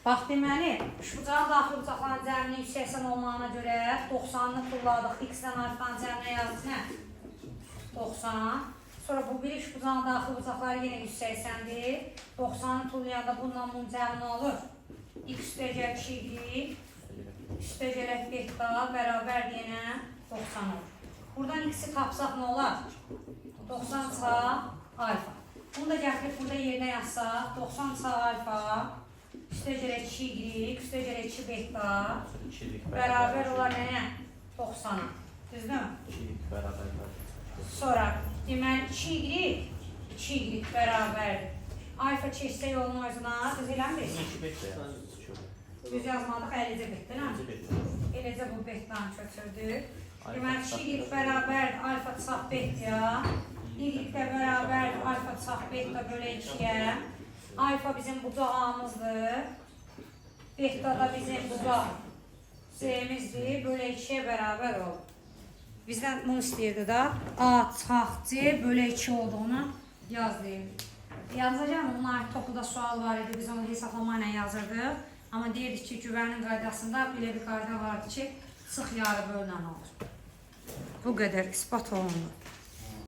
Bax, deməli, üçbucağın daxil bucaqların cəmini 180 olmağına görə 90-ını tulladıq. X-dən alfanın cəminə yazdık nə? 90. Sonra bu bir üçbucağın daxil bucaqları yenə 180-dir. 90-ını tullayanda bununla bunun cəmini olur. X üstəgəl 2y, üstəgələk beta bərabər yenə 90 olur. Buradan X-i tapsaq nə olar? 90 ça alfa. Bunu da gətirib burada yerinə yazsaq. 90 ça alfa. Üstə görə 2y, üstə görə 2 beta bərabər olar nənə? 90-a. Düzdür? 2y bərabər. Sonra deməli 2y bərabərdir. Alfa keçsə yolun özünə, düz eləmdir? 2 beta yazmışıq. Düz yazmadıq, eləcə bitdi, nə? Eləcə bu bettanı köçürdük. Deməli 2y bərabərdir alfa çap betaya. Y də bərabərdir alfa çap beta bölü 2-yə. Alfa bizim bucağımızdır. Beta da bizim bucaq Z-imizdir. Bölü 2-yə bərabər olur. Bizdən bunu istəyirdi da A çaq C bölü 2 olduğunu yaz deyil. Yazacağım, bunun ait topuda sual var idi. Biz onu hesablama ilə yazırdıq. Amma deyirdik ki, güvənin qaydasında belə bir qayda vardı ki, sıx yarı bölünən olur. Bu qədər ispat olundu.